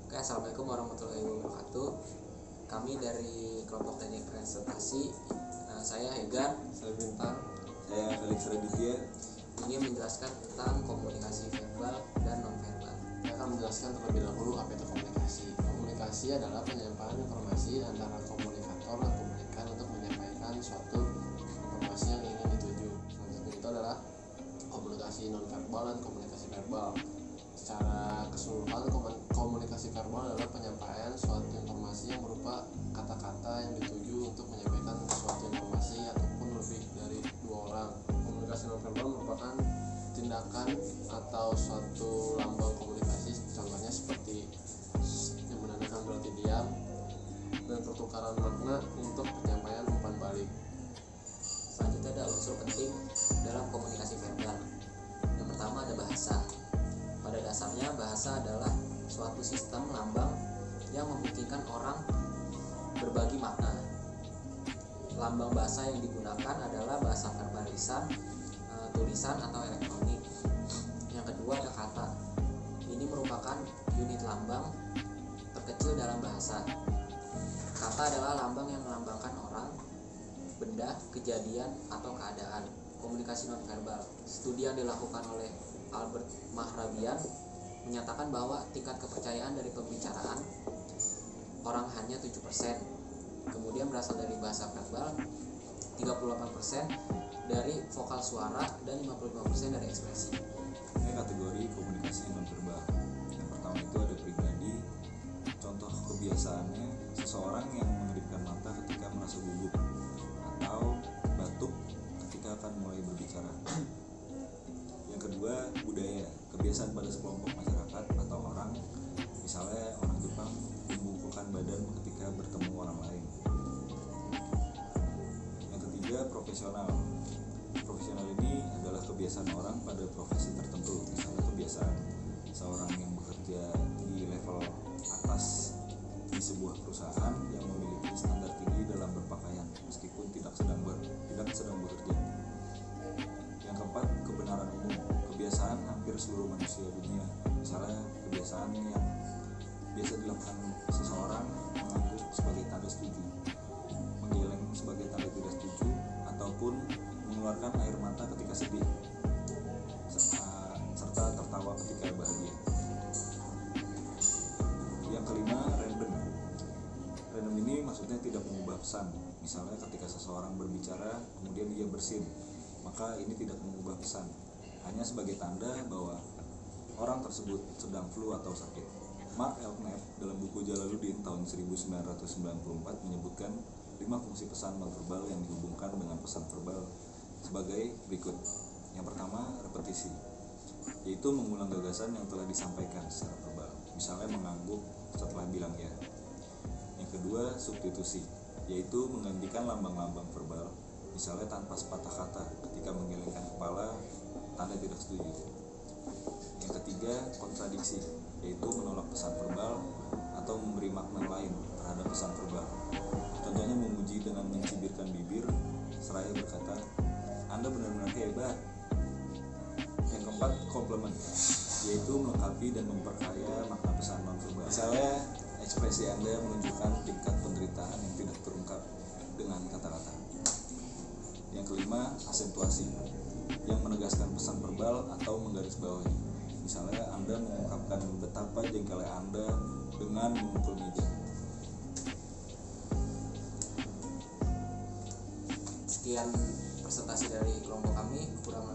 Oke, assalamualaikum warahmatullahi wabarakatuh. Kami dari kelompok teknik presentasi, saya Hegar, saya Bintang, saya Felix Raditya, ingin menjelaskan tentang komunikasi verbal dan non-verbal. Saya akan menjelaskan terlebih dahulu apa itu komunikasi. Komunikasi adalah penyampaian informasi antara komunikator dan komunikan untuk menyampaikan suatu informasi yang ingin dituju. Selanjutnya itu adalah komunikasi non-verbal dan komunikasi verbal. Secara keseluruhan, komunikasi verbal adalah penyampaian suatu informasi yang berupa kata-kata yang dituju untuk menyampaikan suatu informasi ataupun lebih dari dua orang. Komunikasi non-verbal merupakan tindakan atau suatu lambang komunikasi, contohnya seperti yang menandakan berarti diam dan pertukaran makna untuk penyampaian umpan balik. Selanjutnya ada unsur penting dalam komunikasi verbal. Yang pertama ada bahasa. Pada dasarnya bahasa adalah suatu sistem lambang yang memungkinkan orang berbagi makna. Lambang bahasa yang digunakan adalah bahasa verbal lisan, tulisan atau elektronik. Yang kedua ada kata. Ini merupakan unit lambang terkecil dalam bahasa. Kata adalah lambang yang melambangkan orang, benda, kejadian, atau keadaan. Komunikasi nonverbal. Studi yang dilakukan oleh Albert Mahrabian menyatakan bahwa tingkat kepercayaan dari pembicaraan orang hanya 7%. Kemudian berasal dari bahasa verbal 38%, dari vokal suara, dan 55% dari ekspresi. Ini kategori komunikasi nonverbal. Yang pertama itu ada pribadi. Contoh kebiasaannya, seseorang yang mengeripkan mata ketika merasa gugup atau batuk ketika akan mulai berbicara. Yang kedua, budaya. Kebiasaan pada sekelompok masyarakat atau orang, misalnya orang Jepang membungkukkan badan ketika bertemu orang lain. Yang ketiga, profesional. Profesional ini adalah kebiasaan orang pada profesi tertentu, misalnya kebiasaan seorang yang bekerja di level atas di sebuah perusahaan yang memiliki standar tinggi dalam berpakaian meskipun tidak sedang bekerja. Yang keempat, kebenaran umum. Kebiasaan hampir seluruh manusia dunia, misalnya kebiasaan yang biasa dilakukan seseorang mengangguk sebagai tanda setuju, menggeleng sebagai tanda tidak setuju, ataupun mengeluarkan air mata ketika sedih, serta tertawa ketika bahagia. Yang kelima, random. Random ini maksudnya tidak mengubah pesan. Misalnya ketika seseorang berbicara kemudian dia bersin, maka ini tidak mengubah pesan, hanya sebagai tanda bahwa orang tersebut sedang flu atau sakit. Mark Elkneff dalam buku Jalaluddin tahun 1994 menyebutkan 5 fungsi pesan nonverbal yang dihubungkan dengan pesan verbal sebagai berikut. Yang pertama, repetisi, yaitu mengulang gagasan yang telah disampaikan secara verbal, misalnya mengangguk setelah bilang ya. Yang kedua, substitusi, yaitu menggantikan lambang-lambang verbal, misalnya tanpa sepatah kata ketika menggelengkan kepala, tanda tidak setuju. Yang ketiga, kontradiksi, yaitu menolak pesan verbal atau memberi makna lain terhadap pesan verbal. Contohnya memuji dengan mencibirkan bibir seraya berkata, Anda benar-benar hebat. Yang keempat, komplement, yaitu melengkapi dan memperkaya makna pesan nonverbal. Misalnya, ekspresi Anda menunjukkan tingkat penderitaan yang tidak terungkap dengan kata-kata. Yang kelima, asentuasi, yang menegaskan pesan verbal atau menggarisbawahi. Misalnya Anda mengungkapkan betapa jengkelnya Anda dengan memukul meja. Sekian presentasi dari kelompok kami. Kurang